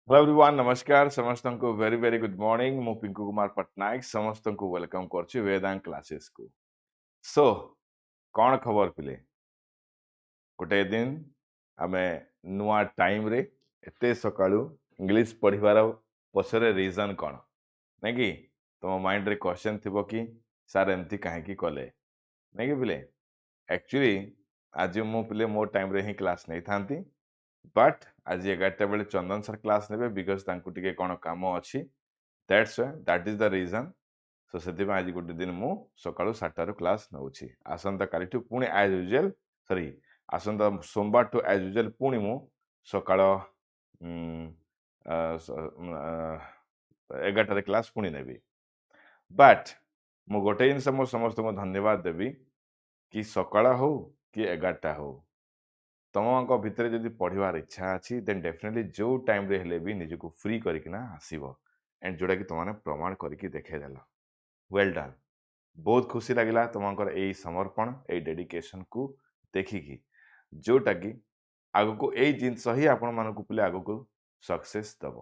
Hello everyone नमस्कार समस्त को वेरी वेरी गुड मॉर्निंग मु पिंकू कुमार पटनायक समस्त को वेलकम करछि वेदांत क्लासेस को सो कौन खबर पिले गोटे दिन आमे नुआ टाइम रे एते सकाळू इंग्लिश पढ़िबार पछरे रीजन कौन नहीं कि तुम माइंड रे क्वेश्चन थिबो कि सर एमती काहे की कले नहीं कि पिले एक्चुअली आज मु पिले मो टाइम रे ही क्लास नहीं थांती बट आज 11टा बेले चंदन सर क्लास नेबे बिकॉज तांकु टिके कोन काम अछि that's why that is the reason so सेति आज गोटे दिन मु सकाळु 7टारू क्लास नउछि आसंता कालिठु पुणी एज यूजुअल सॉरी आसंता सोमवार टू एज यूजुअल पुणी मु सकाळ 11टारे क्लास पुणी नेबी बट मु गोटे जिनस मो समस्त को धन्यवाद देबी कि सकाळ हो कि 11टा हो तुम भितर जदि पढ़वार इच्छा अच्छी देन डेफिनेटली जो टाइम रे हेले भी निजको फ्री करकिना आसीबो एंड जोड़ा कि तुमने प्रमाण करके देखेदेल वेल डन बहुत खुशी लगिला तुमकर यही समर्पण यही डेडिकेशन को देखिकी जोटा कि आगु को यही जिनस ही आपण मानक पिले आगु को सक्सेस दब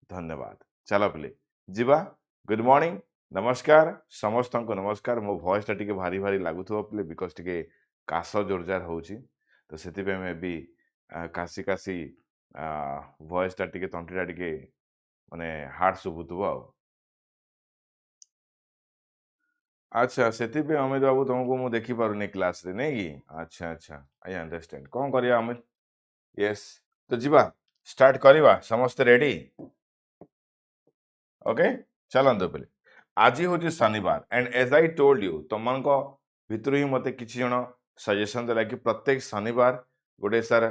धन्यवाद चलो पिले जीवा गुड मॉर्निंग नमस्कार समस्त को नमस्कार मो वॉइस टा टिके भारी भारी लागुथो पिले बिकॉज टिके काश जोरजार होची तो से मैं भी काशी काशी वॉइस टा टिके तंटीटा टिके माने हार्ड शुभुथुब अच्छा से अमित बाबू तुमको मु देखी पारुनी क्लास रे नहीं कि अच्छा अच्छा आई अंडरस्टैंड कौन करिया अमित यस तो जीवा स्टार्ट करिवा समस्त रेडी ओके चलंतो पहले आज हूँ शनिवार and as I told you तुमको भितर ही मते किछि जण सजेशन देला कि प्रत्येक शनिवार गोटे सर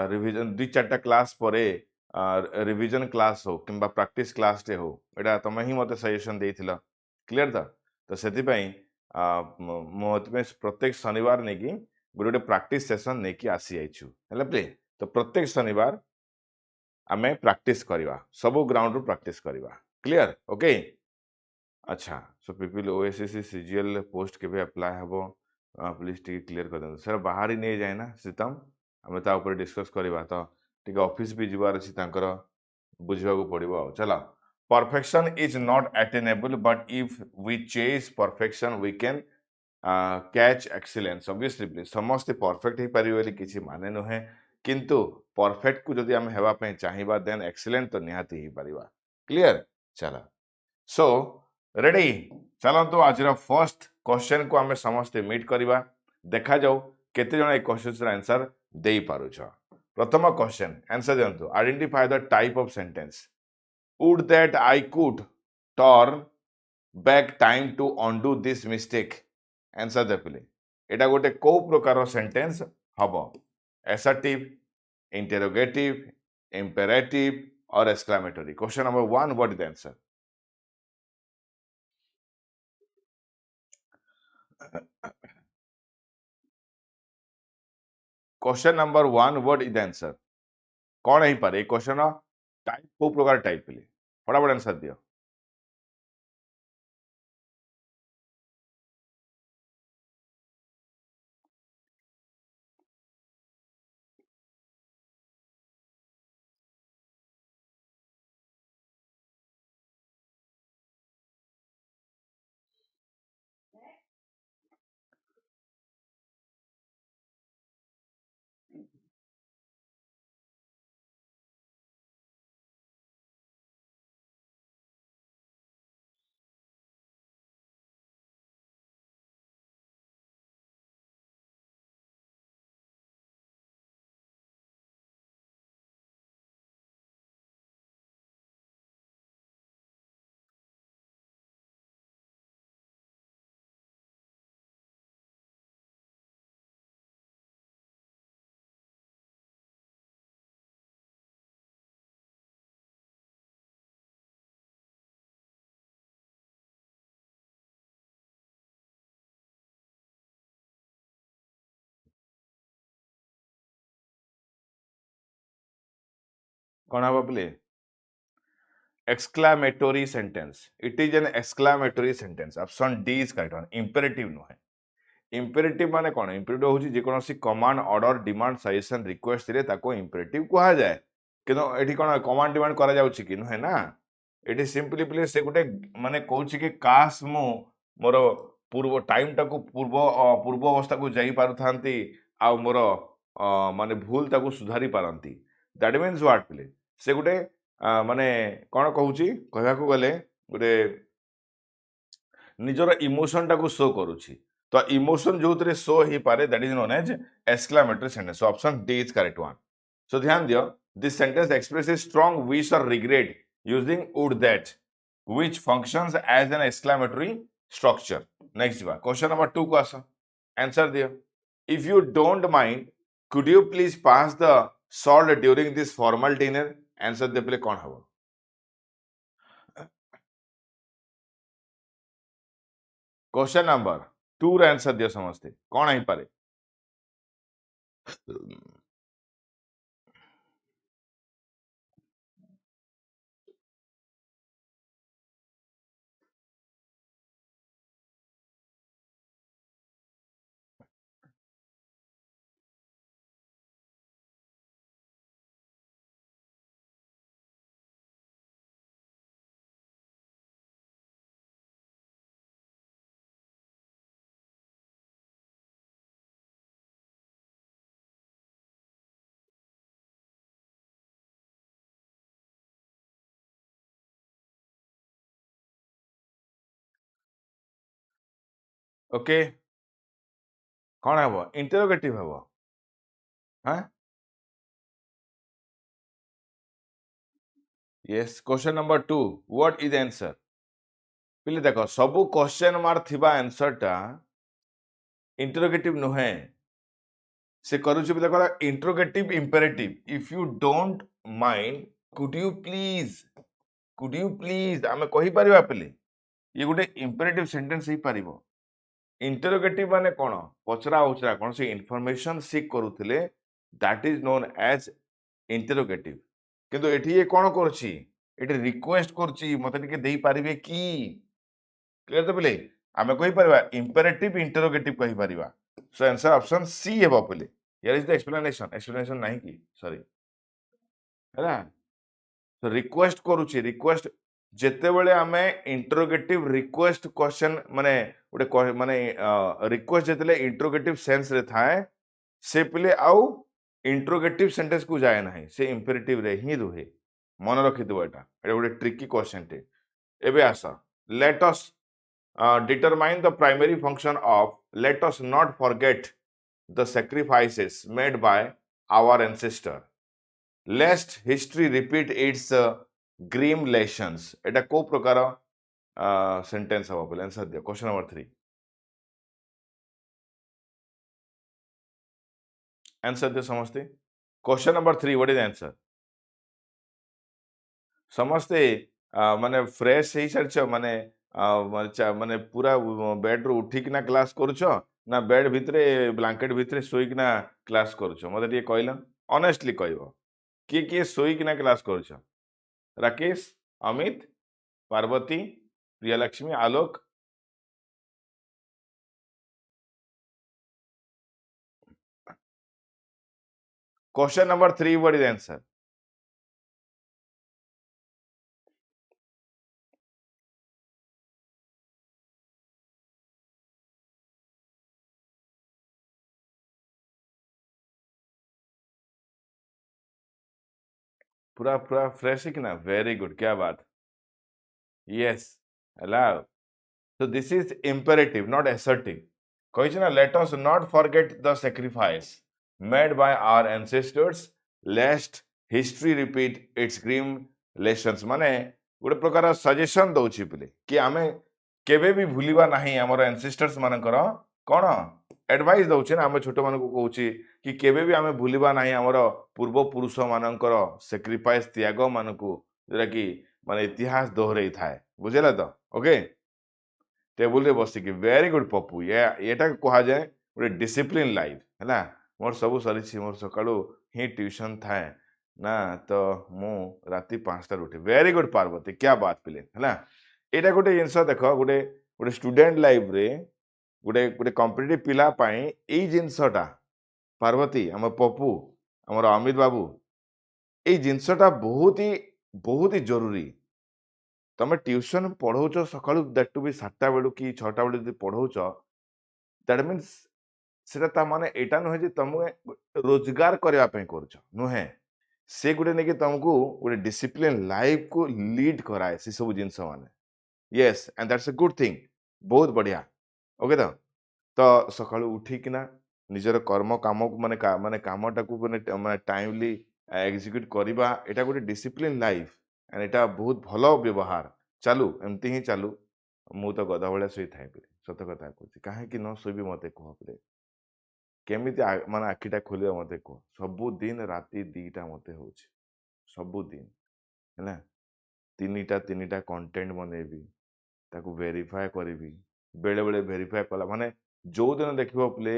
रिवीजन 2-4टा क्लास परे रिवीजन क्लास हो किंबा प्रैक्टिस क्लास टे हो एटा तुम ही मते सजेशन देइथिला क्लियर तो सेति पई मो प्रत्येक शनिवार ने कि गोटे प्रैक्टिस सेशन ने कि आसी आइछु हैला प्ले तो प्रत्येक शनिवार आमे प्रैक्टिस करवा सब ग्राउंड रू प्रैक्टिस करवा क्लियर ओके अच्छा so people OSSC CGL post केबे अप्लाई हबो प्लीज टी क्लियर कर देन सर बाहर ही नहीं जाए ना सीतम हमें ता ऊपर डिस्कस करवा तो टिके ऑफिस भी जीवार अछि तांकर बुझवा को पड़िबो चला perfection is not attainable but if we chase perfection we can catch excellence obviously समस्त परफेक्ट ही परिबेली किछि माने नहे किंतु परफेक्ट को जदि हम हेबा पे चाहिबा देन एक्सीलेंट तो निहाती ही परिबा क्लियर चला सो रेडी चलंतु आज फर्स्ट क्वेश्चन को आमे समस्त मीट करवा देखा जाऊ केते जण ए क्वेश्चन आंसर देई पारुछ प्रथम क्वेश्चन आंसर देंतु identify the type of sentence would that I could turn back time to undo this mistake answer दे पिले एटा गोटे को प्रकार सेंटेंस हबो एसर्टिव इंटरोगेटिव इंपेरेटिव और exclamatory question number 1 what is the answer question number 1 what is the answer कौन है पर एक क्वेश्चन टाइप को प्रकार टाइप पिले फटाफट आंसर दियो कौन हबो पिले exclamatory sentence it is an exclamatory sentence option D is correct one imperative no है imperative माने कौन imperative होची जे कोनोसी command order demand suggestion request रे ताको imperative कहा जाए କିନ୍ତୁ ଏଠି କ'ଣ କମାଣ୍ଡ ଡିମାଣ୍ଡ କରାଯାଉଛି କି ନୁହେଁ ନା ଏଠି ସିମ୍ପଲି ପ୍ଲି ସେ ଗୋଟେ ମାନେ କହୁଛି କି କାସ୍ ମୁଁ ମୋର ପୂର୍ବ ଟାଇମଟାକୁ ପୂର୍ବ ଅବସ୍ଥାକୁ ଯାଇପାରୁଥାନ୍ତି ଆଉ ମୋର ମାନେ ଭୁଲ ତାକୁ ସୁଧାରି ପାରନ୍ତି ଦ୍ୟାଟ୍ ମିନ୍ସ ହ୍ୱାଟ୍ ପ୍ଲେ ସେ ଗୋଟେ ମାନେ କ'ଣ କହୁଛି କହିବାକୁ ଗଲେ ଗୋଟେ ନିଜର ଇମୋସନଟାକୁ ଶୋ କରୁଛି ତ ଇମୋସନ ଯୋଉଥିରେ ଶୋ ହେଇପାରେ that is known as exclamatory sentence option D is correct one so ଧ୍ୟାନ ଦିଅ this sentence expresses strong wish or regret using would that which functions as an exclamatory structure next ଯିବା question number 2 କୁ ଆସ answer ଦିଅ if you don't mind could you please pass the salt during this formal dinner answer ଦେ ପ୍ଲେ କ'ଣ ହବ question number 2 ର answer दियो समझते कौन है पारे ओके कौन है इंटरोगेटिव है हाँ yes question number 2 what is answer पहले देखो सबु क्वेश्चन मार्क थिबा आंसर टा इंटरोगेटिव नुहे से करूची भी देखो interrogative imperative if you don't mind could you please आमे कहि परिबा पले ये गोटे इंपेरेटिव सेंटेंस ही पारिबो इंटरोगेटिव माने कोन पचरा उचरा कोन से इंफॉर्मेशन सीक करूथिले that is known as interrogative किंतु एठी ये कोन करछि एठी रिक्वेस्ट करछि मते टिके देई पारिबे की क्लियर तो पले आमे कहि परिबा इंपेरेटिव इंटरोगेटिव कहि परिबा सो आंसर ऑप्शन सी हेबो पले हियर इज द एक्सप्लेनेशन नहीं की सॉरी हैला तो रिक्वेस्ट करूछि रिक्वेस्ट जेते बेले आमे इंटरोगेटिव रिक्वेस्ट क्वेश्चन माने गोटे माने रिक्वेस्ट जेतेले इंटरोगेटिव सेंस रे थाए से पले आउ इंटरोगेटिव सेंटेंस को जाए ना से इंपेरेटिव रे ही रुहे मन रखि दो एटा गोटे ट्रिकी क्वेश्चन टे एबे आसा let us determine the primary function of let us not forget the sacrifices made by our ancestor lest history repeat its grim lessons एटा को प्रकार सेंटेंस हवा बोले आंसर दियो क्वेश्चन नंबर 3 आंसर दियो समझते question number 3 what is answer समझते माने fresh हे सरछ माने माने पूरा बेड रो उठिकना क्लास करूछ ना बेड भितरे ब्लैंकेट भितरे सोइकना क्लास करूछ मते टिके कहला ऑनेस्टली कहबो किए सोइकना क्लास करूछ Rakesh Amit Parvati Priyalakshmi Alok question number 3 what is answer पूरा पूरा फ्रेश है कि ना वेरी गुड क्या बात yes allow so this is imperative not assertive कहिछ ना let us not forget the sacrifice made by our ancestors lest history repeat its grim lessons माने गोटे प्रकार सजेशन दउछि पिले कि आमे केबे भी भूलिबा नाही हमर एंसेस्टर्स मानकर कोन एडवाइस दउछि ना आमे छोट मानको कहउछि कि केबे भी आमे भूलिबा नाही हमर पूर्व पुरुष मानकर सैक्रिफाइस त्याग मानको जेरा कि माने इतिहास दोहरै थाए बुझेला तो ओके टेबुल रे बसी कि वेरी गुड पप्पू ये एटा कहा जाए गोटे डिसिप्लिन लाइफ है मोर सब सरी मोर सकाळू ही ट्यूशन थाए ना तो मु राति 5टा उठे वेरी गुड पार्वती क्या बात पिले है एटा गोटे जिनस देख गोटे गोटे स्टूडेंट लाइफ रे गोटे गोटे कॉम्पिटिटिव पिला पाई एई जिनसटा पार्वती हम पप्पू हमर अमित बाबू ये जिनसटा बहुत ही जरूरी। तमे ट्यूशन पढ़ौछ सकाळू दैट टू बी 7टा बेलू कि 6टा बेलू जदि पढ़ौछ दैट मीन्स सेटा ता माने एटा नुहे जे तमे रोजगार करबा पे करूछ नुहे से गुटे नेकी तुमको गुटे डिसिप्लिन लाइफ को लीड कराए से सब जिनस माने yes and that's a good thing बहुत बढ़िया ओके तो सकाळू उठिकिना निजर कर्म काम को माने कामटा को माने टाइमली एग्जीक्यूट करबा एटा गुटे डिसिप्लिन लाइफ एंड एटा बहुत भलो व्यवहार चालू एमती ही चालू मु तो गधा भलिया सोई थाई पे सत कथा कहूँ कहीं न शोबी मत कह पे केमी माने आखिटा खोलिया मत कह सबुदिन राति 2टा मत हो सबुदिन है तीन टा कंटेंट बनैबी ताकू वेरीफाए करी बेले बेले वेरीफाए कला माने जो दिन देखिबो प्ले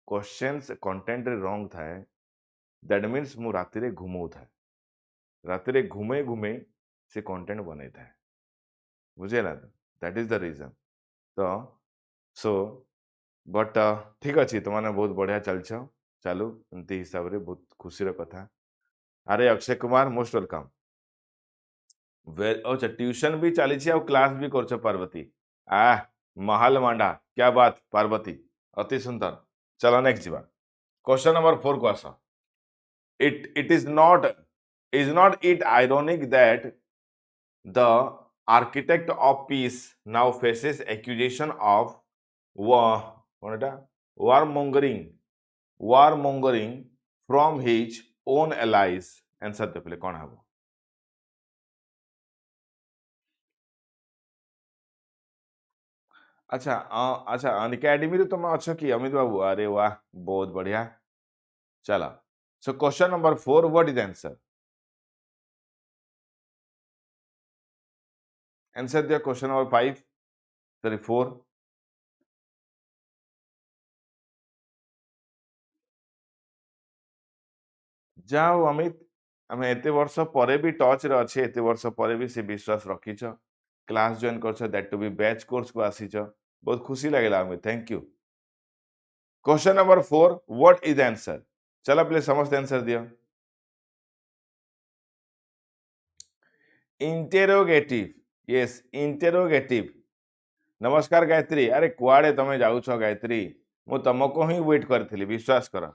क्वेश्चंस कंटेंट रे रॉन्ग थाए दैट मीन्स मु राति रे घुमौ थाए राति रे घुमे घुमे से कंटेंट बनै थाए बुझेला दैट इज द रीजन तो सो बट ठीक अच्छे तुम मैंने बहुत बढ़िया चलछ चालू एमती हिसाब रे बहुत खुशी कथा अरे अक्षय कुमार मोस्ट वेलकम अच्छा ट्यूशन भी चली आ क्लास भी कर पार्वती आ महाल मांडा क्या बात पार्वती अति सुंदर चलो नेक्स्ट जीवा क्वेश्चन नंबर 4 को आस it is not it ironic that the architect of peace now faces accusation of what warmongering warmongering from his own allies answer दे पहले कौन हबो अच्छा अच्छा अनअकैडमी रे तुम अच्छो कि अमित बाबू अरे वाह बहुत बढ़िया चला so question number 4 what is answer answer दिया क्वेश्चन नंबर 5 सॉरी 4 जाओ अमित आम एत वर्ष पर भी टच रे अच्छे एत वर्ष पर भी से विश्वास रखीच क्लास जॉइन कर that to be batch course को आसीच बहुत खुशी लगे Amit thank you question number 4 what is answer चलो प्लीज समस्त आंसर दियो इंटेरोगेटिव यस इंटेरोगेटिव नमस्कार गायत्री अरे कुआड़े तमे जाउछ गायत्री मु तुमको ही वेट करथिली विश्वास कर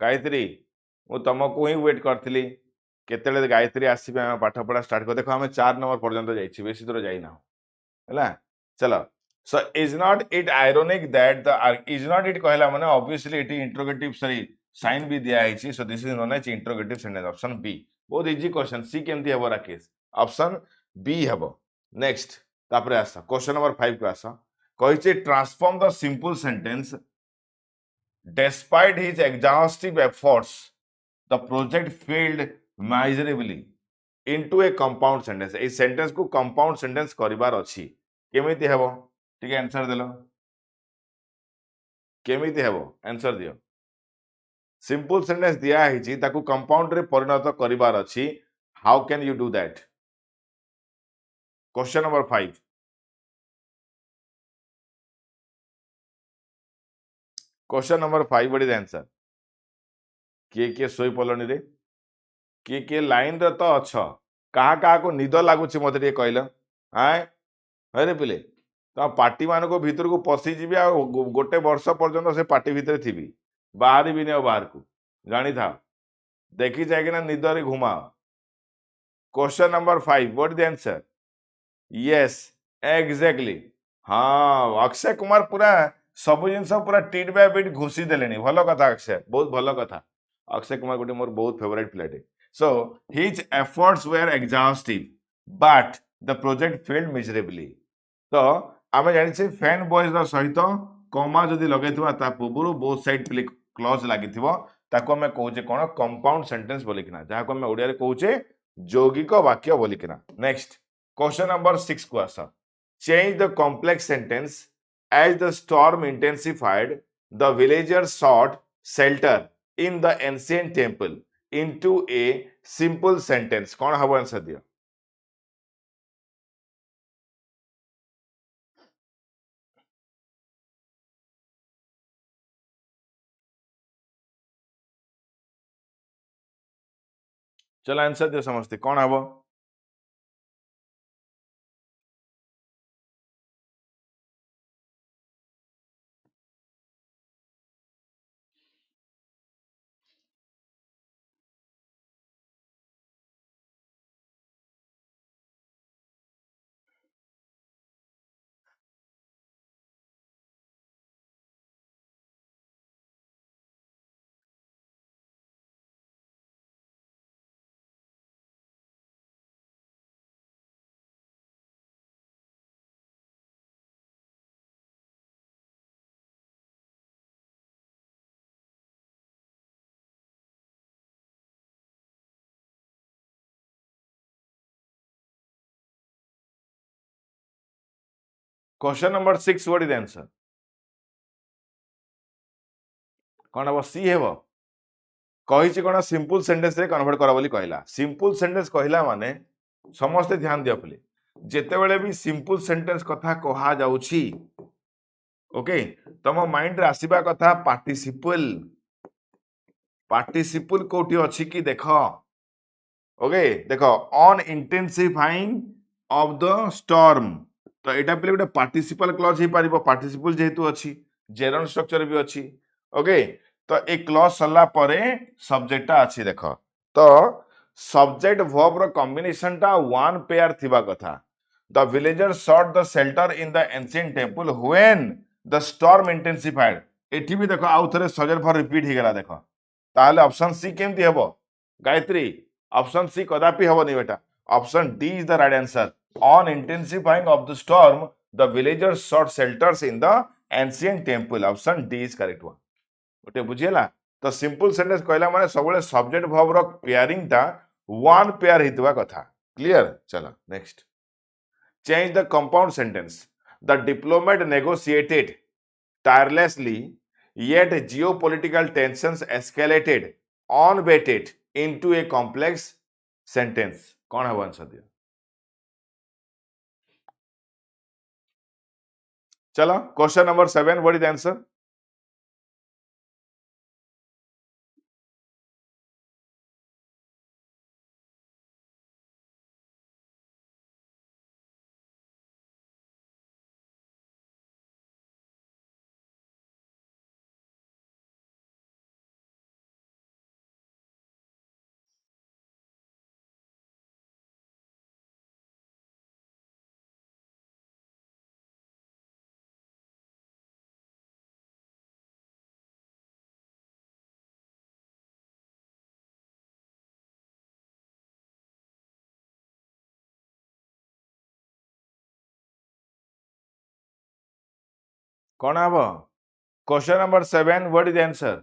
गायत्री मु तुमको ही वेट करथिली केतेले गायत्री आसीबे हम पाठ पढ़ा स्टार्ट कर देखो हमें 4 नंबर पर्यंत जाइछि बेसी दूर जाई ना हैला चलो so is not it ironic that the is not it कहला माने obviously it interrogative sorry sign भी दिया आइछि so this is known as interrogative sentence option B बहुत इजी क्वेश्चन सी केमती हेबो राकेश ऑप्शन बी हेबो नेक्स्ट तापरे आसा क्वेश्चन नंबर 5 को आसा कहिछि transform the simple sentence despite his exhaustive efforts the project failed miserably into a compound sentence a sentence को कंपाउंड सेंटेंस करिवार अछि केमिति हेबो ठीक है आंसर देलो केमिति हेबो आंसर दियो सिंपल सेंटेंस दिया हिची ताकू कंपाउंड रे परिणत करिवार अछि how can you do that question number 5 question number 5 what is answer के सोई पलनी रे के लाइन रे तो अच्छा कहा कहा को निद लागुची मते टे कहलो आय अरे पिले तो पार्टी मान को भीतर को पशि जी गोटे वर्ष पर्यंत से पार्टी भितर थी बाहर भी नहीं बाहर को जानी था देखी जाए निदरे घुमाओ question number 5 what the answer yes exactly हाँ अक्षय कुमार पूरा सब जिन पूरा टिट बाय बिट घुसी देले भल कथा अक्षय बहुत भल कथा अक्षय कुमार गोटे मोर बहुत फेवरेट प्लेटे so his efforts were exhaustive but the project failed miserably तो आम जानी फैन बॉयज सहित कमा जदि लगे पूर्व बोथ साइड क्लज लगी ताको आम कहे कौन कंपाउंड सेंटेंस बोलिकिना जहाँ को आम ओडिया कहे यौगिक वाक्य बोलिकिना नेक्स्ट क्वेश्चन नंबर 6 को आस change the complex sentence as the storm intensified the villagers sought shelter in the ancient temple into a simple sentence कौन हबो आंसर दियो चलो आंसर दियो समझते कौन हबो। Question number 6 what is the answer कौन हबो सी हेबो कहिछि कोन सिंपल सेंटेंस रे कन्वर्ट करा बोली कहला सिंपल सेंटेंस कहला माने समस्त ध्यान दियो प्लीज जेतेबेले भी सिंपल सेंटेंस कथा कहा जाउछि ओके तम माइंड रे आसीबा कथा पार्टिसिपल पार्टिसिपल कोठी अछि कि देखो ओके देखो on intensifying of the storm तो एटा पे गोटे पार्टिसिपल क्लॉज हे पारिबो पार्टिसिपल जेहेतु अछि जेरन स्ट्रक्चर भी अछि ओके तो ए क्लॉज सरला परे सब्जेक्ट अछि देखो तो सब्जेक्ट वर्ब रो कॉम्बिनेशन टा वन पेयर थिबा कथा the villager sought the shelter in the ancient temple when the storm intensified एठी भी देखो आउ थरे सब्जेक्ट वर्ब रिपीट हे गेला देखो ताहले ऑप्शन सी केमती हेबो गायत्री ऑप्शन सी कदापि हेबोनी बेटा option D is the right answer on intensifying of the storm the villagers sought shelters in the ancient temple option D is correct one ओटे बुझियला तो simple sentence कहला माने सबले सब्जेक्ट वर्ब रो pairing ता one pair हितवा कथा clear चलो next change the compound sentence the diplomat negotiated tirelessly yet geopolitical tensions escalated unabated into a complex sentence कौन है आंसर दिया चलो question number 7 what is the answer कौन हब question number 7 what is the answer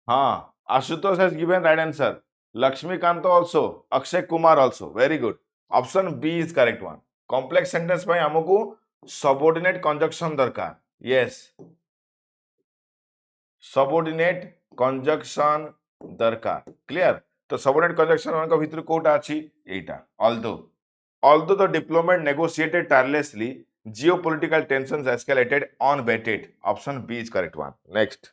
हाँ Ashutosh has given right answer Laxmikant also Akshay Kumar also very good option B is correct one complex sentence ପାଇଁ ଆମକୁ subordinate conjunction दरकार यस सबऑर्डिनेट कंजक्शन दरकार clear तो subordinate conjunction ମାନଙ୍କ ଭିତରୁ କୋଉଟା ଅଛି ଏଇଟା although the diplomat negotiated tirelessly geopolitical tensions escalated unabated option B is correct one next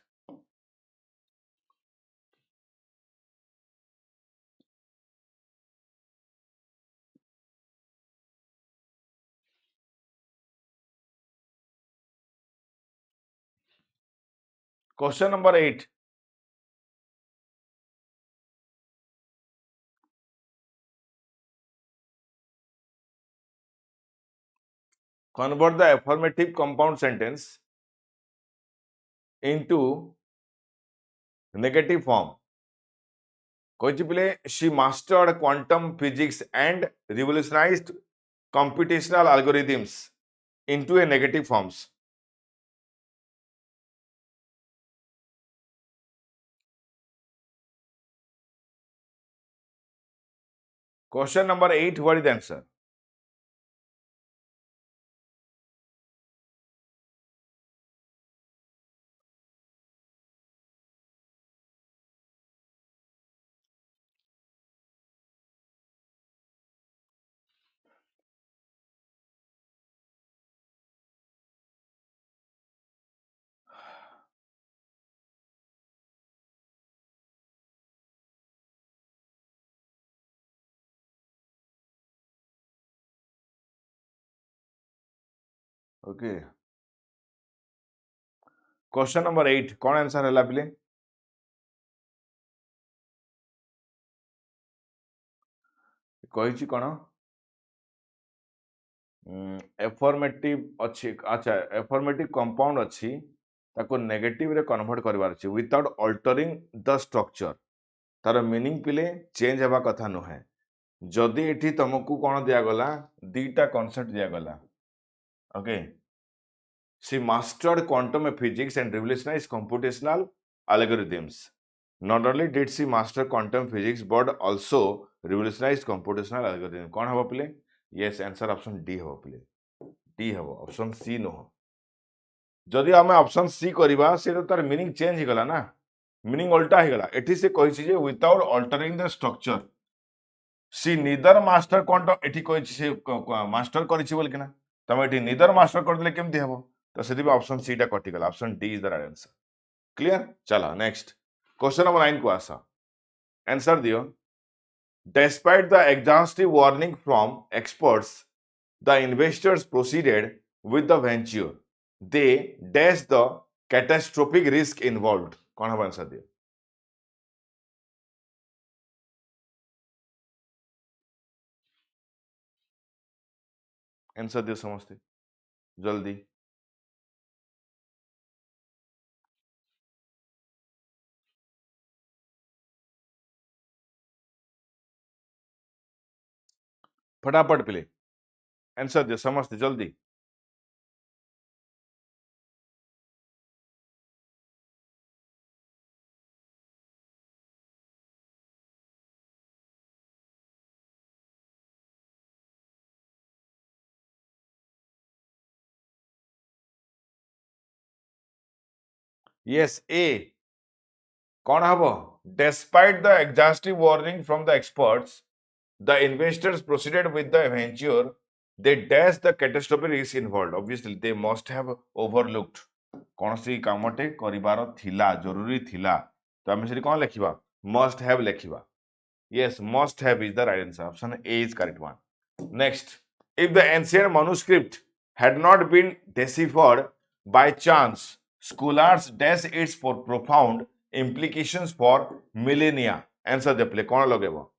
question number 8 convert the affirmative compound sentence into negative form କହିଛି ପିଲେ she mastered quantum physics and revolutionized computational algorithms into a negative forms question number 8 what is the answer okay question number 8 कौन answer है पिले कही कौन affirmative अच्छी अच्छा affirmative compound अच्छी ताको नेगेटिव रे कन्वर्ट करबार अछि विदाउट अल्टरिंग द स्ट्रक्चर तार मीनिंग पिले चेंज हेबा कथा नुहे जदि एठी तुमको कौन दिया गला दीटा कॉन्सेप्ट दिया गला okay she mastered quantum physics and revolutionized computational algorithms not only did she master quantum physics but also revolutionized computational algorithm कौन हबो पिले यस आंसर ऑप्शन डी हबो पिले डी हबो ऑप्शन सी नो जदि आमे ऑप्शन सी करिबा से तो तार मीनिंग चेंज ही गला ना मीनिंग उल्टा ही गला एठी से कहिछि जे without altering the structure C neither master quantum एठी कहिछि से मास्टर करिछि बोल किना तमे एठी निदर मास्टर कर देले केमति हबो तो सेति ऑप्शन सी टा कटि गला option D is the right answer clear चला नेक्स्ट क्वेश्चन नंबर 9 को आसा आंसर दियो despite the exhaustive warning from experts the investors proceeded with the venture they dashed the catastrophic risk involved कौन हबो answer दियो आंसर दियो समझते जल्दी फटाफट प्ले आंसर दियो समझते जल्दी yes a कौन हबो despite the exhaustive warning from the experts the investors proceeded with the venture they dashed the catastrophic risk involved obviously they must have overlooked कौन सी कामटे करिबार थिला जरूरी थिला तो आमे सेठी कोन लेखिबा मस्ट हैव लेखिबा yes must have is the right answer option a is correct one next if the ancient manuscript had not been deciphered by chance scholars dash its for profound implications for millennia answer दे प्ले कोन लगेबो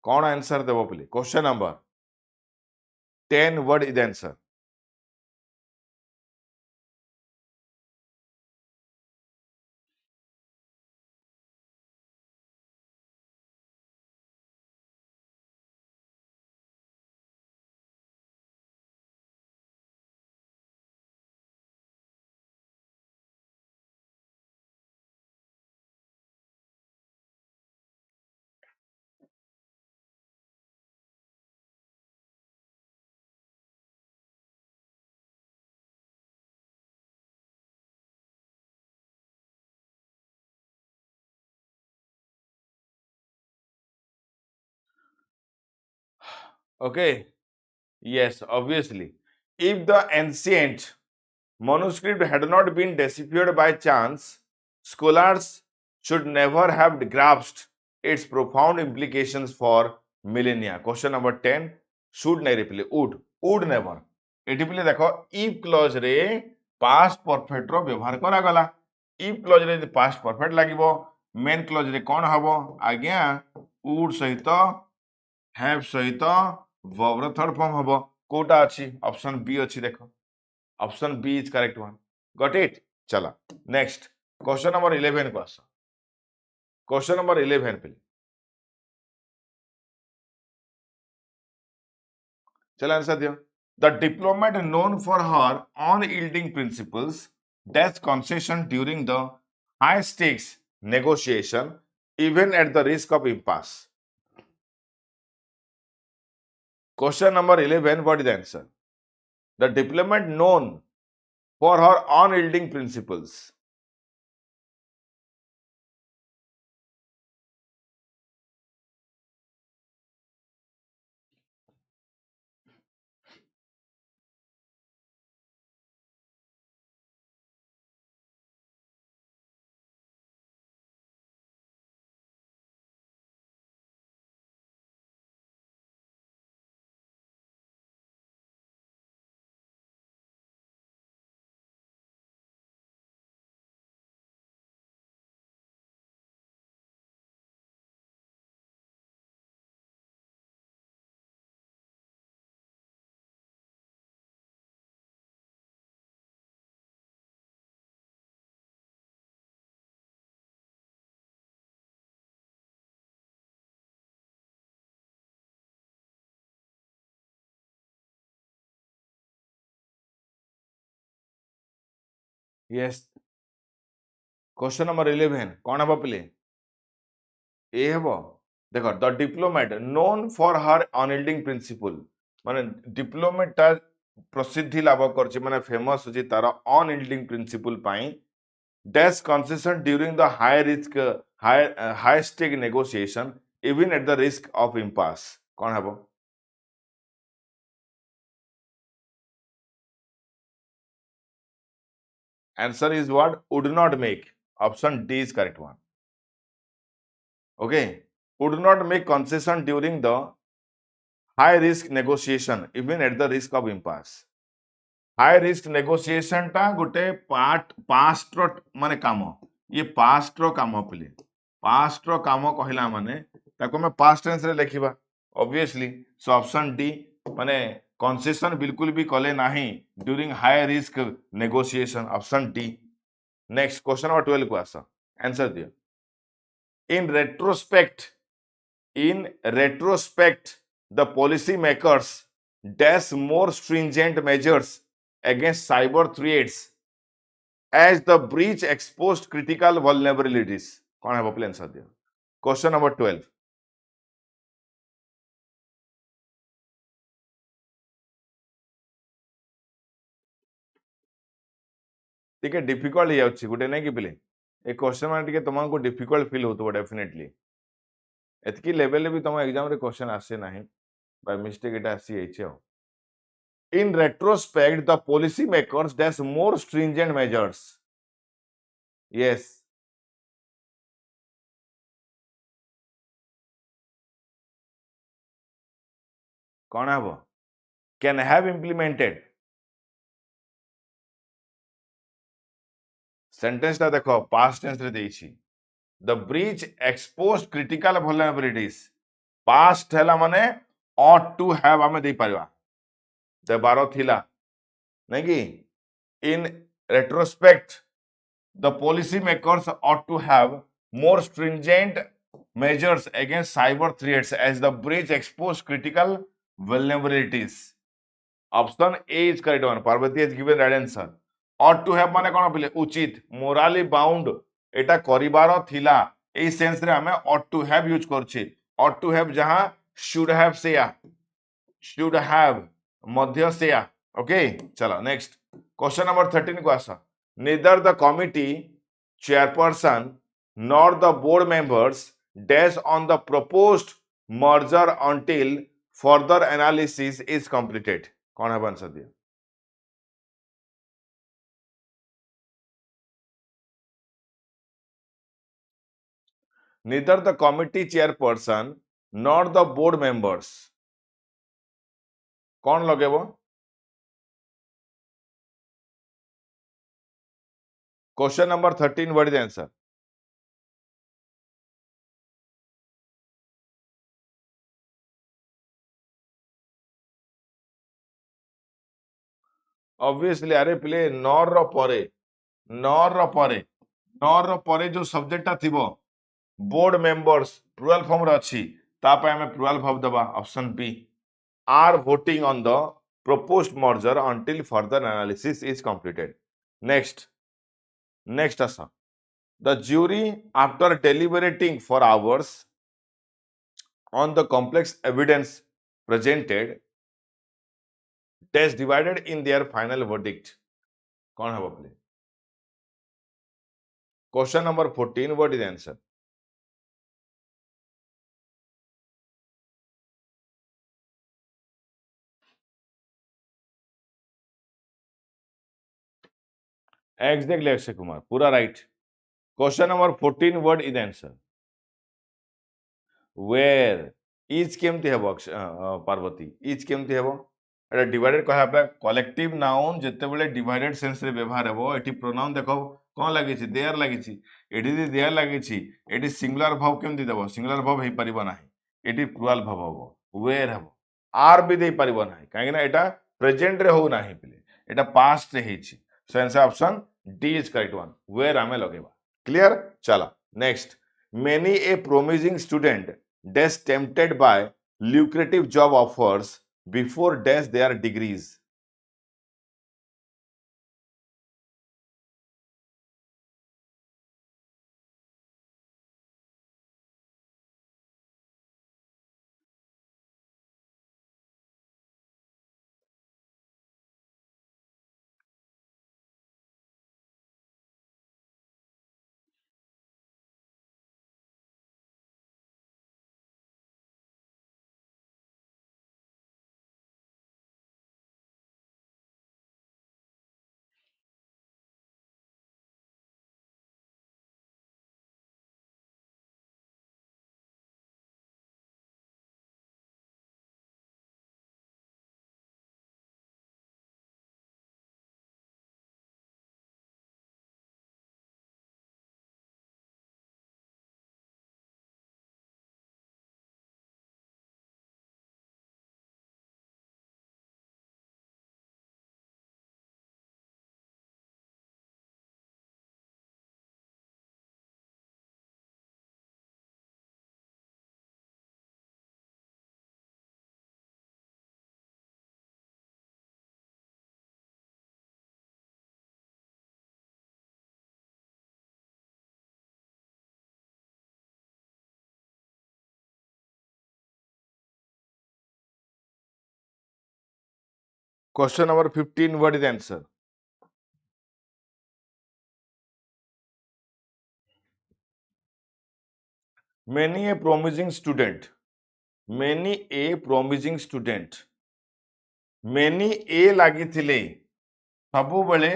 कौन answer देव प्ले question number 10 word is answer okay yes obviously if the ancient manuscript had not been deciphered by chance scholars should never have grasped its profound implications for millennia question number 10 should नहीं replay would never eighty पिले देखो if clause रे past perfect रो व्यवहार करा गला if clause रे past perfect लागिबो main clause रे कोन हबो आज्ञा would सहित have सहित verb रो थर्ड फॉर्म हबो कोटा अछि ऑप्शन बी अछि देखो option B is correct one got it चला नेक्स्ट क्वेश्चन नंबर 11 को आस क्वेश्चन नंबर 11 पे चला आंसर दियो the diplomat known for her unyielding principles dash concession during the high stakes negotiation even at the risk of impasse question number 11 what is the answer the diplomat known for her unyielding principles yes question number 11 कौन हम पिले ए हम देख the diplomat known for her unyielding principle माने diplomat ता प्रसिद्धि लाभ कर माने फेमस अछि तार अनयील्डिंग प्रिंसिपल पाई dash concession during the high risk high stake negotiation even at the risk of impasse कौन हम answer is what would not make option D is correct one okay would not make concession during the high risk negotiation even at the risk of impasse high risk negotiation टा गोटे part past रो माने काम ये past रो काम पिले past रो काम कहला माने ताको मैं पास्ट टेंस रे लिखिबा ऑब्वियसली सो ऑप्शन डी माने कंसेशन बिल्कुल भी कले नाही during high risk negotiation option D next question number 12 को आसा आंसर दियो in retrospect the policy makers dash more stringent measures against cyber threats as the breach exposed critical vulnerabilities कौन है प्लेन आंसर दियो क्वेश्चन नंबर 12 ठीक है difficult हो जाउछि गुटे नै कि पिले ए क्वेश्चन माने टिके तुमको डिफिकल्ट फील होतो डेफिनेटली एतकी लेवल भी तुम एग्जाम रे क्वेश्चन आसे नाही बाय मिस्टेक एटा आसी आइछे in retrospect the policy makers dash more stringent measures yes कौन है can have implemented sentence टा देखो past tense रे देइछि the breach exposed critical vulnerabilities past हैला माने ought to have हमें दे परिवा देबारो थिला नहीं कि in retrospect the policy makers ought to have more stringent measures against cyber threats as the breach exposed critical vulnerabilities option A is correct one Parvati has given right answer ought to have माने कोन पिले उचित morally bound एटा करिबार थिला a sense रे हमें ought to have use करछि ought to have जहां should have से या should have मध्य से या ओके चलो नेक्स्ट क्वेश्चन नंबर 13 को आसा neither the committee chairperson nor the board members dash on the proposed merger until further analysis is completed कौन है आंसर दिया neither the committee chairperson nor the board members कौन लगेबो question number 13 what is the answer obviously अरे प्ले nor रो परे जो सब्जेक्ट ता थिबो बोर्ड मेंबर्स प्लुरल फॉर्म रे अछि ता पे हमें प्लुरल फॉर्म दबा option B are voting on the proposed merger until further analysis is completed next asa the jury after deliberating for hours on the complex evidence presented is divided in their final verdict कौन है प्ले question number 14 what is answer exactly Akshay Kumar पूरा right question number 14 what is answer where is केमती हेबो Parvati is केमती हेबो एटा divided कहा पे कलेक्टिव नाउन जेते बेले डिवाइडेड सेंस रे व्यवहार हेबो एटी प्रोनाउन देखो कोन लागि छि देयर लागि छि एटी दि देयर लागि छि एटी सिंगुलर वर्ब केमती देबो सिंगुलर वर्ब हे परिबो नाही एटी प्लुरल वर्ब हेबो वेयर हेबो आर भी दे परिबो नाही काहे ना एटा प्रेजेंट रे हो नाही पिले एटा पास्ट रे हेछि so answer option D is correct one where आमे लगेबा क्लियर चला next many a promising student dash tempted by lucrative job offers before dash their degrees Question number 15, what is the answer? Many a promising student. Many a promising student. Many a ଲାଗିଥିଲେ ସବୁବେଳେ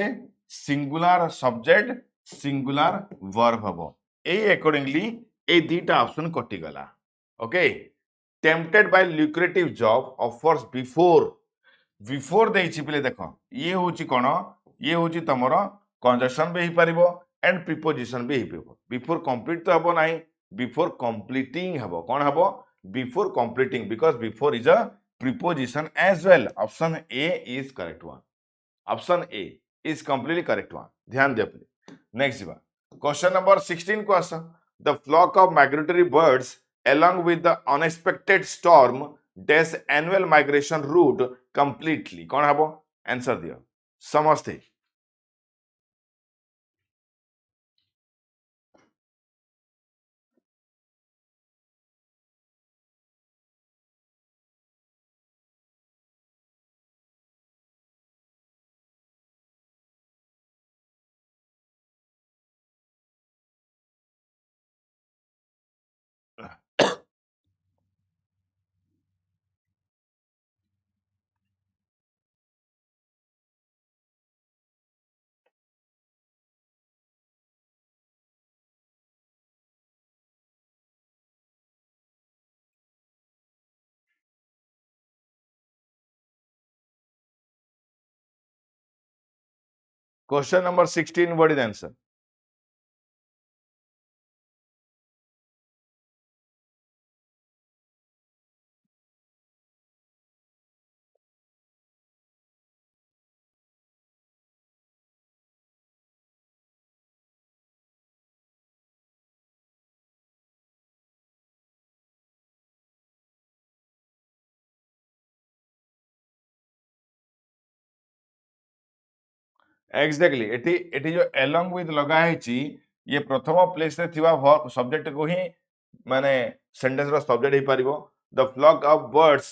singular subject singular verb ହବ ଏଇ accordingly ଏଇ ଦିଟା option କଟିଗଲା okay tempted by lucrative job offers before ଦେଇଛି ପିଲେ ଦେଖ ଇଏ ହଉଛି କ'ଣ ଇଏ ହଉଛି ତମର conjunction ବି ହେଇପାରିବ and preposition ବି ହେଇପାରିବ before complete ତ ହବ ନାହିଁ before completing ହବ କ'ଣ ହବ before completing because before is a preposition as well. Option A is correct one. Option A is completely correct one. ध्यान दिया प्लीज नेक्स्ट जीवा क्वेश्चन नंबर 16 को आसा the flock of migratory birds along with the unexpected storm dash annual migration route completely कौन हबो answer दियो समझते question number 16 what is the answer exactly eighty eighty जो along with लगा है ची ये प्रथम प्लेस रे थिवा सब्जेक्ट को ही माने सेंटेंस रो सब्जेक्ट ही परिबो the flock of birds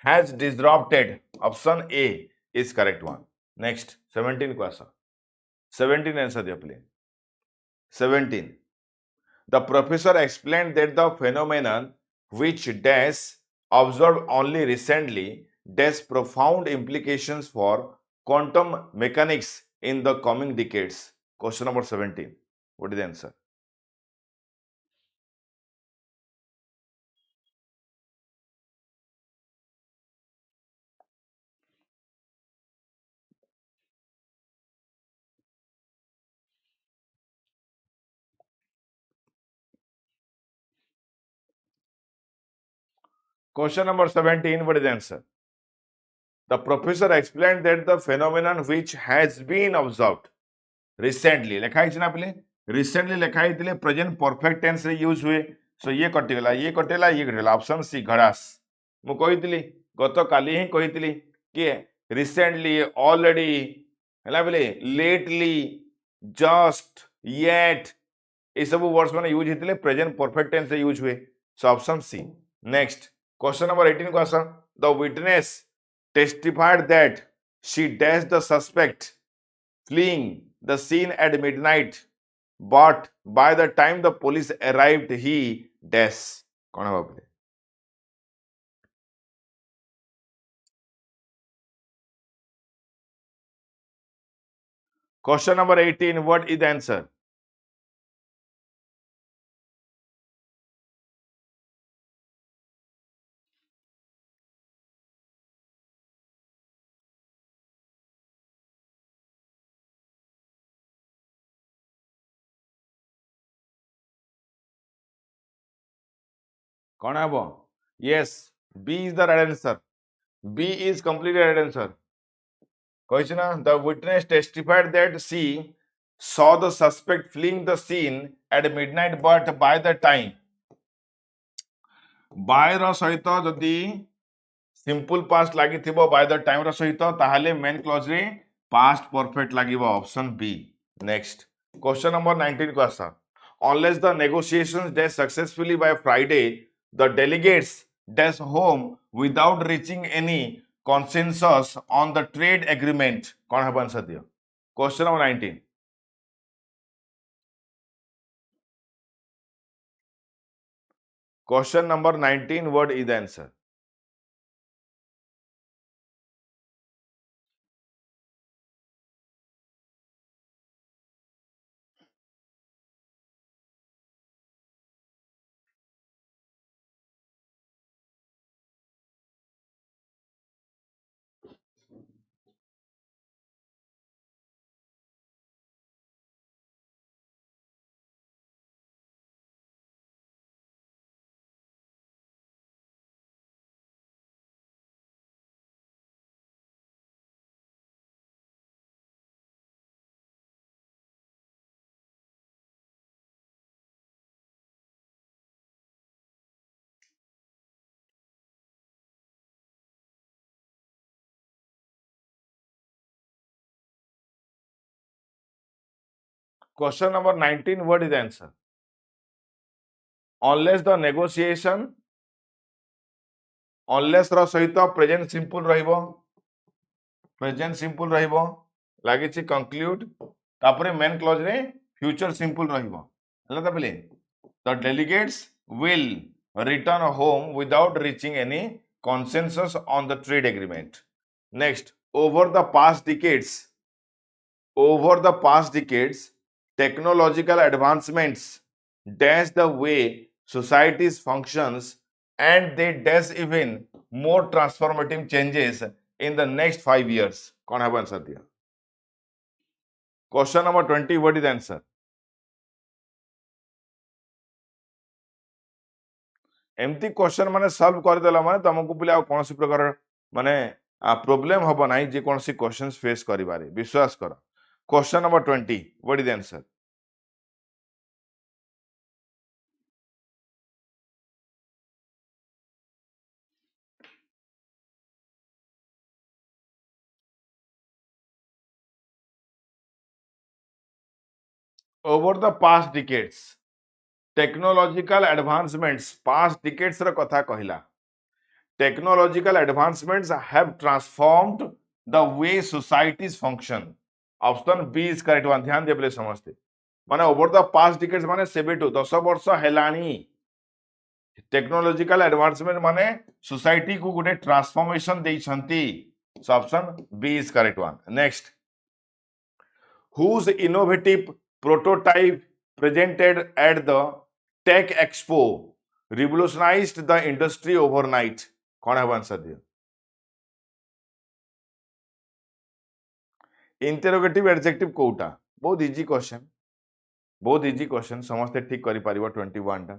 has disrupted option A is correct one next 17 को आसा 17 आंसर दिया please 17 the professor explained that the phenomenon which dash observed only recently dash profound implications for quantum mechanics in the coming decades. Question number 17. What is the answer? Question number 17. What is the answer? The professor explained that the phenomenon which has been observed recently लिखा है ना पहले recently लिखा है present perfect tense रे use हुए सो ये कटिगला option C घड़ास मु कहितली गत काली ही कहितली कि रिसेंटली ऑलरेडी हला बेले लेटली जस्ट येट ये सब वर्ड्स माने यूज हेतले प्रेजेंट परफेक्ट टेंस रे यूज हुए so option C next question number 18 को आसा the witness testified that she dashed the suspect fleeing the scene at midnight but by the time the police arrived he dash कौन है बाप रे question number 18 what is the answer कौन है वो yes B is the right answer B is completely right answer question the witness testified that she saw the suspect fleeing the scene at midnight but by the time by ର ସହିତ ଯଦି simple past लागि थिबो by the time रो सहित ताहाले main clause रे past perfect लागिबो option B next question number 19 को आसा unless the negotiations dash successfully by Friday the delegates dash home without reaching any consensus on the trade agreement कौन है answer दियो question number 19 question number 19 what is the answer question number 19 what is the answer unless the negotiation unless ର ସହିତ present simple ରହିବ present simple रहिबो लागिछि conclude तापरे main clause रे future simple रहिबो हला त बोले the delegates will return home without reaching any consensus on the trade agreement next over the past decades technological advancements dash the way societies functions and they dash even more transformative changes in the next 5 years कौन है answer दिया question number 20 what is answer एमती question माने solve कर देला माने तुमको पिले आ कोनसी प्रकार माने प्रॉब्लम हबो नाही जे कोनसी क्वेश्चंस फेस करिबारे विश्वास कर question number 20 what is answer over the past decades technological advancements past decades ର କଥା କହିला technological advancements have transformed the way societies function option B is correct one ध्यान दे बोले समझते माने over the past decades माने 7 to 10 वर्ष हेलानी technological advancement माने सोसाइटी को गोटे ट्रांसफॉर्मेशन देइछंती so option B is correct one next whose innovative prototype presented at the Tech Expo revolutionized the industry overnight कौन है आंसर दियो इंटरोगेटिव एडजेक्टिव कोटा बहुत इजी क्वेश्चन समस्त ठीक करि परिबो 21 टा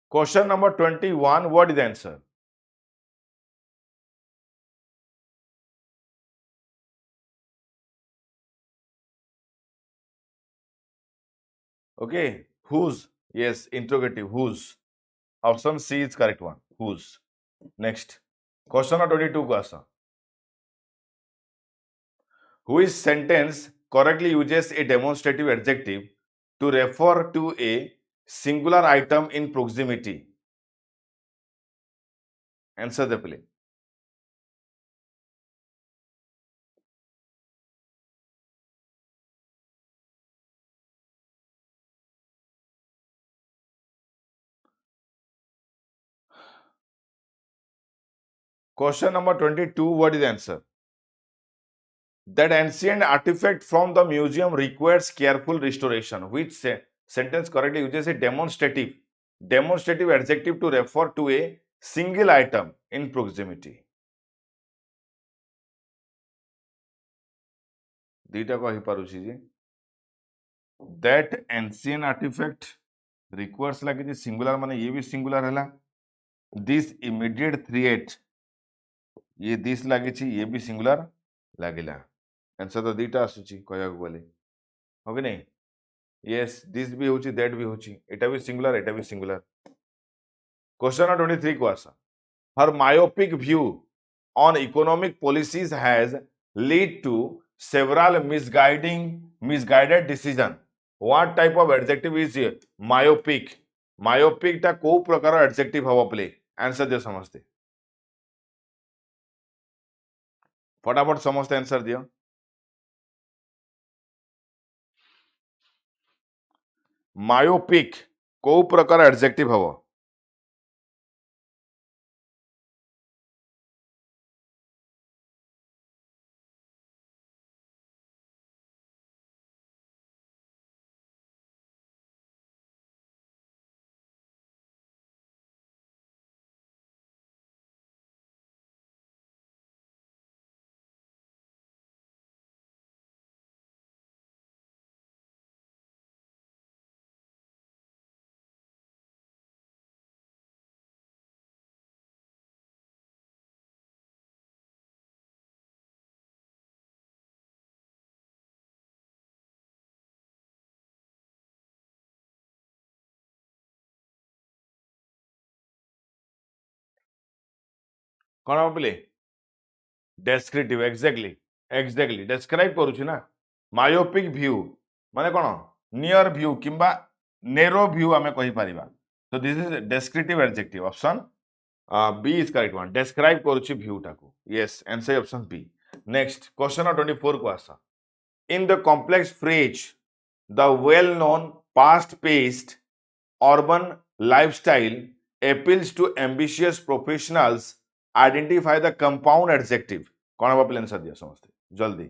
Question number 21, what is the answer? Okay, whose? Yes, interrogative, whose? Option C is correct one, whose. Next, question number 22 question. Which sentence correctly uses a demonstrative adjective to refer to a singular item in proximity? Answer the play. Question number 22, what is the answer? That ancient artifact from the museum requires careful restoration. Which sentence correctly uses a demonstrative adjective to refer to a single item in proximity? दुईटा कही पारुछि जे that ancient artefact requires लगे singular माने ये भी singular है this immediate threat ये this लगी ये भी सिंगुलर लगिला आंसर तो दुईटा आसूची कहया गले हो कि नहीं यस दिस भी होची दैट भी होची एटा भी सिंगुलर एटा भी सिंगुलर क्वेश्चन नंबर 23 को आसा her myopic view on economic policies has led to several misguided decision what type of adjective is myopic myopic टा को प्रकार adjective हवा प्ले आंसर दियो समझते फटाफट समझते आंसर दियो myopic को प्रकार adjective हवा कौन हम प्ले डेस्क्रिप्टिव एक्जाक्टली डेस्क्राइब करूछि ना मायोपिक व्यू माने कोन नियर व्यू किंबा नेरो व्यू आमे कहि परिबा तो this is descriptive adjective option B is correct one describe करूछि व्यू टाको yes answer option B next question number 24 को आसा in the complex phrase the well known fast paced urban lifestyle appeals to ambitious professionals identify the compound adjective कौन हवा plane answer दिया समझते जल्दी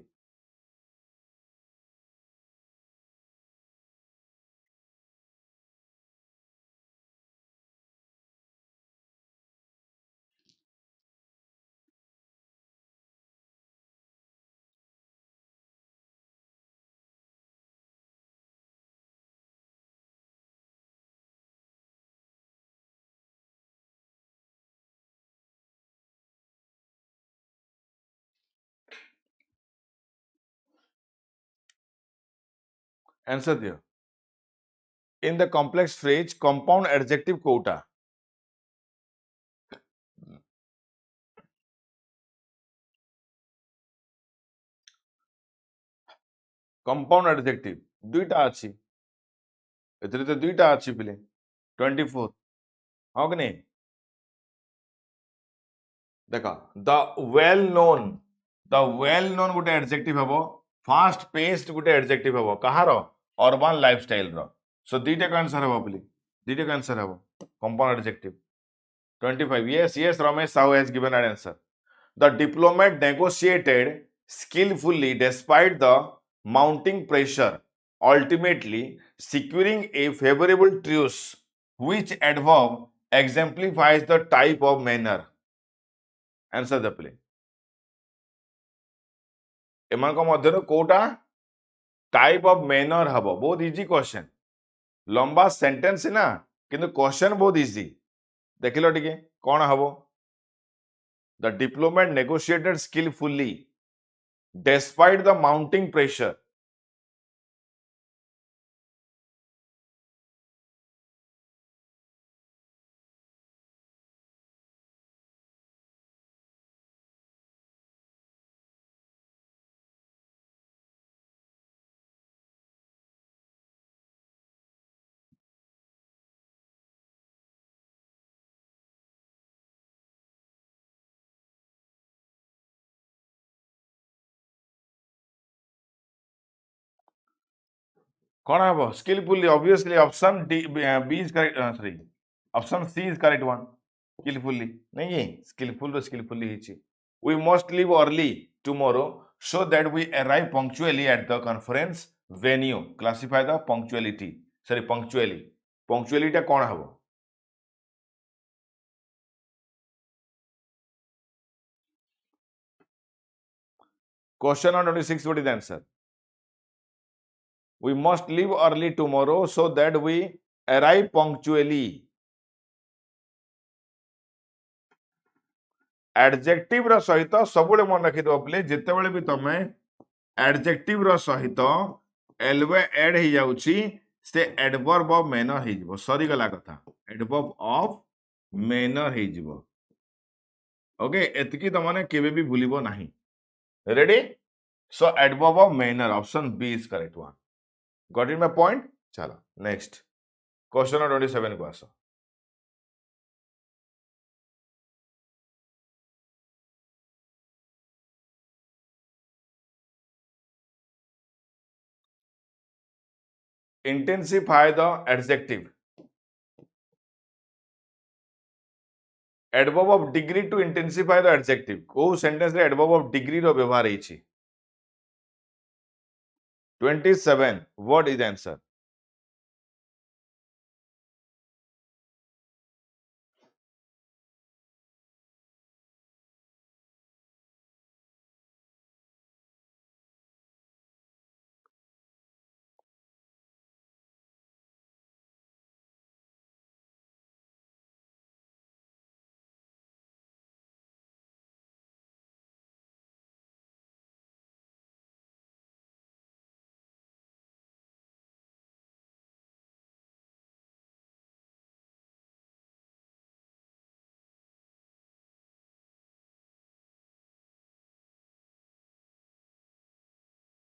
answer दियो in the complex phrase compound adjective कोटा compound adjective दुईटा अछि एतरे तो दुईटा अछि पिले 24 हां कि नहीं देखा द वेल नोन गोटे एडजेक्टिव हबो फास्ट पेस्ड गोटे एडजेक्टिव हबो कहार अर्बन लाइफस्टाइल रो सो दुईटा का आंसर हबो पिले दुईटा का आंसर हबो compound adjective 25 yes Ramesh Sahu has given an answer the diplomat negotiated skillfully despite the mounting pressure ultimately securing a favorable truce which adverb exemplifies the type of manner answer the play एମାନଙ୍କ ମଧ୍ୟରୁ କୋଉଟା type of manner हबो बहुत easy question लंबा sentence ना किंतु question बहुत easy देखिलो टिके कौन हबो the diplomat negotiated skilfully despite the mounting pressure कौन हबो skillfully obviously option D B is correct sorry option C is correct one skillfully नहीं है skillfully हिची we must leave early tomorrow so that we arrive punctually at the conference venue classify the punctuality sorry punctuality टा कौन हबो question number 26 what is the answer We must leave early tomorrow so that we arrive punctually. Adjective रो सहित सबुले मन रखि दो please जेतेबेले भी तमे एडजेक्टिव रो सहित एलवे ऐड ही जाउची से एडवर्ब ऑफ मैनर ही जिवो सरी गला कथा एडवर्ब ऑफ मैनर ही जिवो ओके एतकी तमने केबे भी भूलिबो नाही ready so adverb of manner option B is correct one got it my point चलो नेक्स्ट क्वेश्चन नंबर 27 को आसो intensify the adjective adverb of degree to intensify the adjective को सेंटेंस रे adverb of degree रो व्यवहार हेछि 27 what is the answer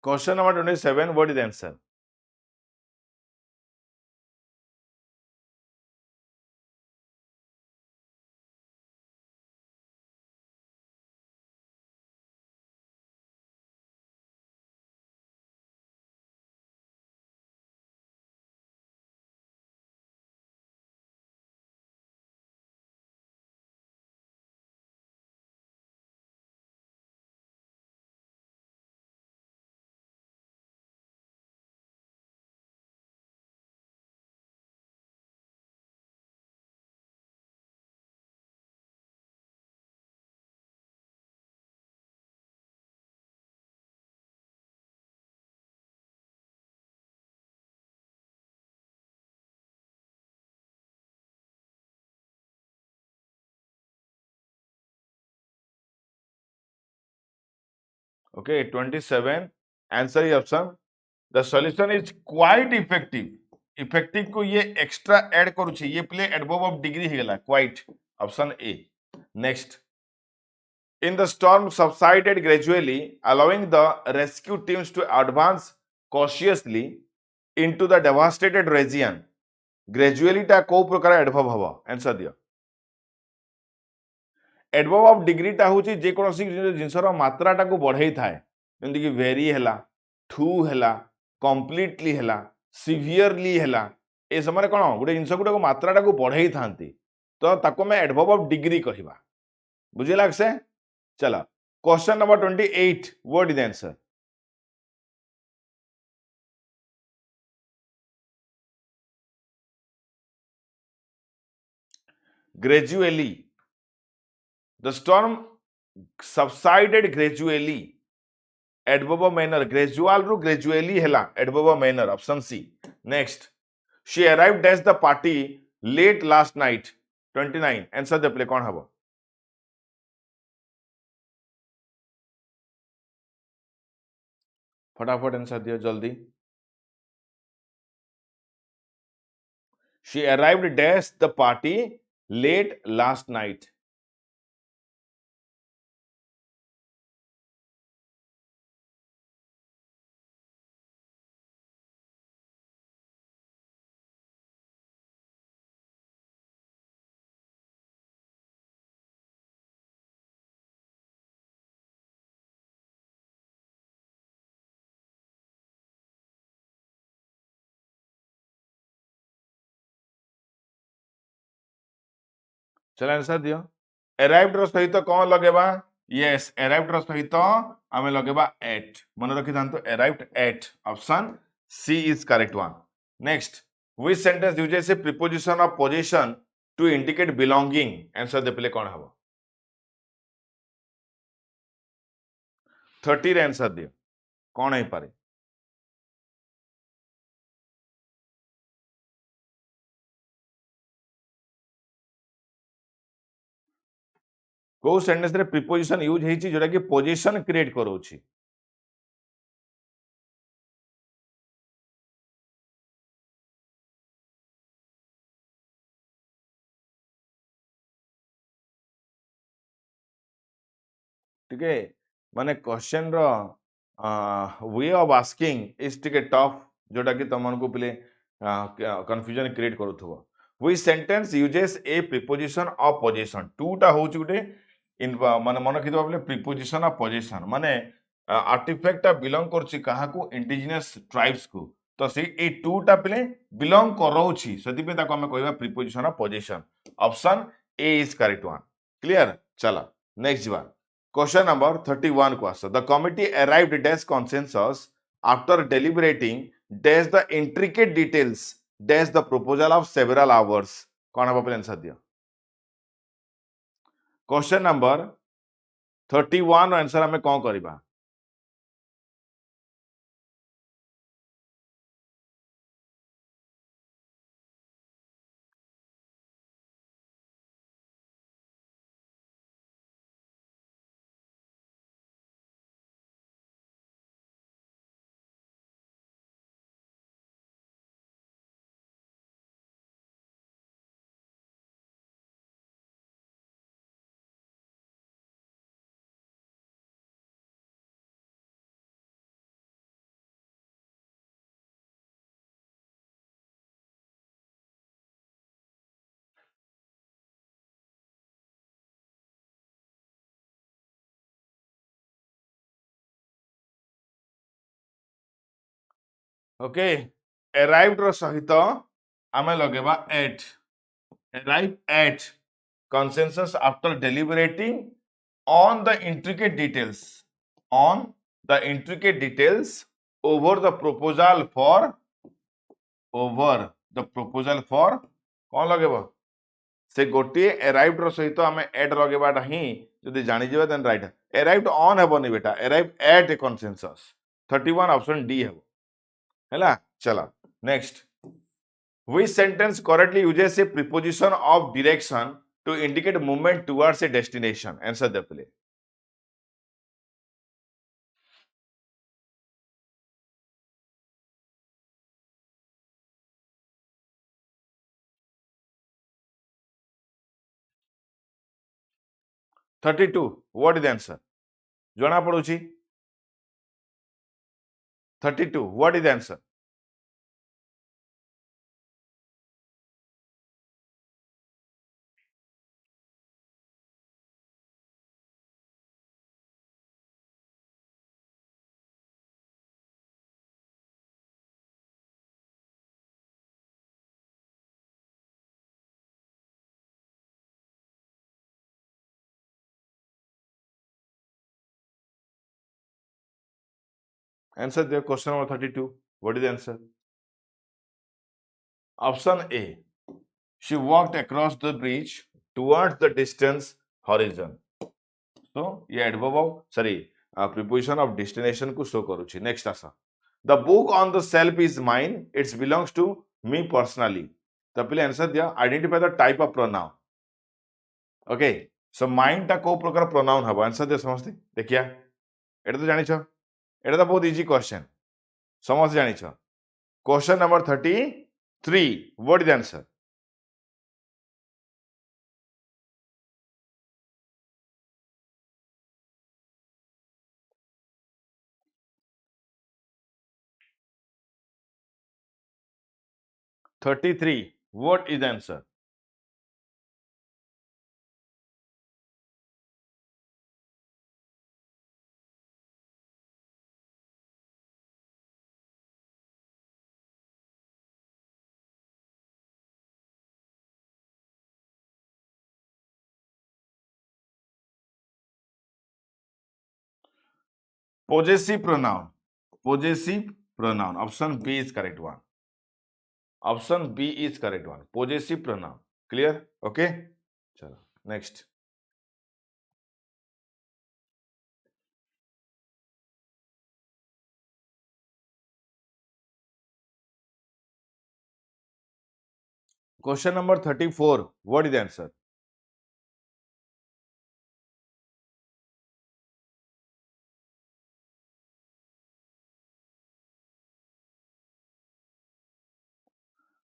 question number 27 what is the answer okay 27 answer is option the solution is quite effective effective को ये extra add करूछि ये play adverb of degree हिगला quite option A next in the storm subsided gradually allowing the rescue teams to advance cautiously into the devastated region gradually टा को प्रकार adverb हवा answer दियो adverb of degree टा होची जे कोनोसी जिंसर मात्रा टा को बढ़ाई थाए जेंति कि वेरी हैला टू हैला कंप्लीटली हैला सिवियरली हैला ए समय कोन गुटे जिंस गुटे को मात्रा टा को बढ़ाई थांती तो ताको मैं एडवर्ब ऑफ डिग्री कहिबा बुझे लागसे चला question number 28 what is the answer gradually the storm subsided gradually adverb of manner gradual ru gradually hela adverb of manner option C next she arrived at the party late last night 29 answer the play kon habo फटाफट answer दियो जल्दी she arrived at the party late last night चल answer दियो arrived रो सहित कौन लगेबा yes arrived रो सहित आमे लगेबा एट मन रखि जानतो arrived at option C is correct one next which sentence uses a preposition of position to indicate belonging answer दे पले कौन हबो 30 रे आंसर दियो कौन है पारे को सेंटेंस रे प्रीपोजिशन यूज हेची जोटा कि पोजीशन क्रिएट करोची ठीक है माने क्वेश्चन रो वे ऑफ आस्किंग इज टिके टफ जोटा कि तुम को पहले कंफ्यूजन क्रिएट करूथबो we sentence uses a preposition of position टूटा होउछ गुटे इन माने मन रखितो बोले प्रीपोजिशन ऑफ पोजीशन माने आर्टिफैक्ट टा बिलोंग करछि काहा को इंडिजिनस ट्राइब्स को तो से ए टूटा पहले बिलोंग करोछि सति पे ताको हमें कहबा preposition of position option A is correct one clear चला next one Question number 31 question. The committee arrived at consensus after deliberating dash the intricate details dash the proposal of several hours. कौन है answer दिया question number 31 answer हमें कौन करबा 'okay arrived ର ସହିତ ଆମେ ଲଗେଇବା at arrive at consensus after deliberating on the intricate details on the intricate details over the proposal for कौन लगेबो से गोटे arrived ର ସହିତ ଆମେ at ଲଗେବାଟା ହିଁ ଯଦି ଜାଣି ଯିବା देन राइट arrived on हेबोनी बेटा arrived at a consensus 31 option D हेबो हैला चला next which sentence correctly uses a preposition of direction to indicate movement towards a destination answer दे पहले 32 what is the answer जଣା पड़ुची 32 what is the answer answer the question number 32 what is the answer option A she walked across the bridge towards the distance horizon so ये adverb sorry preposition of destination को show करूची next आसा the book on the shelf is mine it belongs to me personally तो पहले answer दिया identify the type of pronoun okay so mind टा को प्रकार प्रोनाउन हबो आंसर दे समझते देखिया एटा तो जानिछ एटा तो बहुत इजी क्वेश्चन समझ जानिछ question number 33 what is the answer 33 what is the answer possessive pronoun option B is correct one option B is correct one possessive pronoun clear okay चलो next question number 34 what is the answer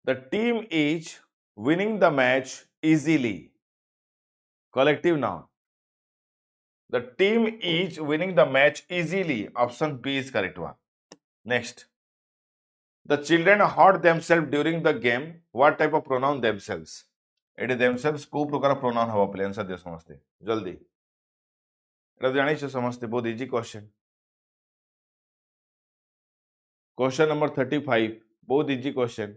The team is winning the match easily. Collective noun. The team is winning the match easily. Option B is correct one. Next. The children hurt themselves during the game. What type of pronoun themselves? It themselves को प्रकार pronoun हवा play answer दे समझते जल्दी এটা জানি छे समझते बहुत इजी क्वेश्चन क्वेश्चन नंबर 35 बहुत easy question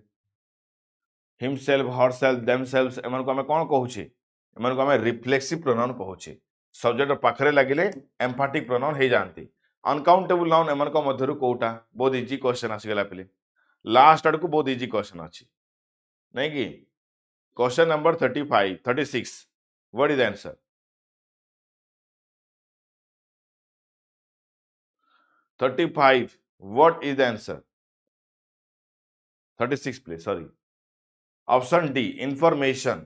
himself herself themselves एमन को हमें कोन कहूचे एमन को हमें रिफ्लेक्सिव प्रोनाउन कहूचे सब्जेक्ट पाखरे लागिले एम्फाटिक प्रोनाउन हे जानती अनकाउंटेबल नाउन एमन को मध्यरु कोटा बहुत इजी क्वेश्चन आसी गेला पले लास्ट आड़ को बहुत इजी क्वेश्चन अछि नहीं कि question number 35 36 what is the answer 35 what is the answer 36 please sorry option D information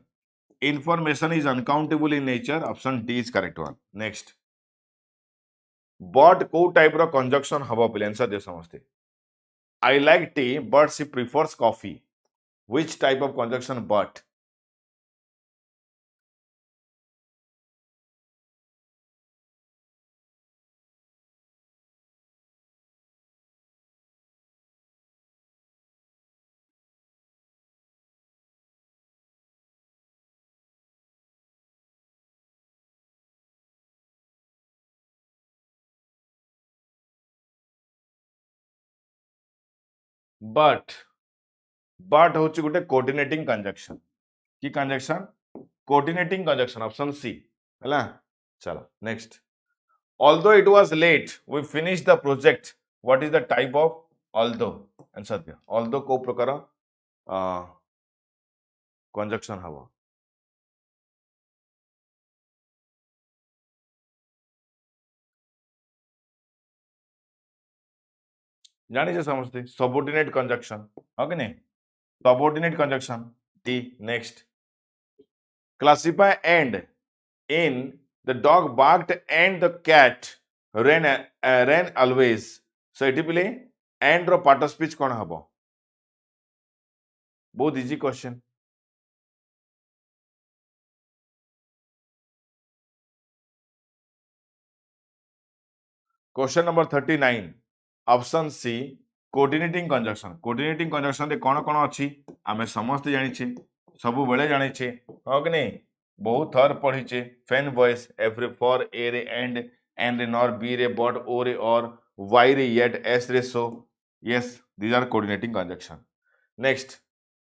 information is uncountable in nature option D is correct one next but को type रो conjunction हबो पे answer दे समझते I like tea but she prefers coffee which type of conjunction but but होची गुटे coordinating conjunction की conjunction coordinating conjunction option C हला चलो next although it was late we finished the project what is the type of although answer दिया although को प्रकार conjunction हबो जानी छे समझते सबऑर्डिनेट कंजक्शन हो कि नहीं subordinate conjunction T next classify and in the dog barked and the cat ran always so एटी पिले and रो पार्ट ऑफ स्पीच कोन हबो बहुत easy question question number 39 option C coordinating conjunction रे कोन कोन अछि आमे समस्त जानि छे सब बेले जानि छे हो कि नहीं बहुत थर पढ़ी छे फैन वॉइस एफ रे फॉर ए रे एंड रे नॉर बी रे बट ओ रे और वाई रे येट एस रे सो yes these are coordinating conjunction next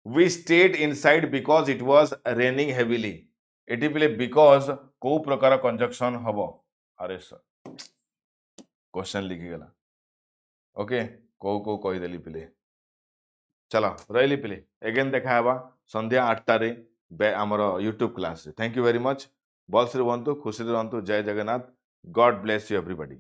we stayed inside because it was raining heavily eighty पिले because को प्रकार कंजक्शन हबो अरे सर क्वेश्चन लिखी गला ओके को कहि देली पिले चलो रहिली पिले अगेन देखा हबा संध्या 8 टा रे आमर YouTube class thank you very much भल से रुहतु खुशी रुहतु जय Jagannath God bless you everybody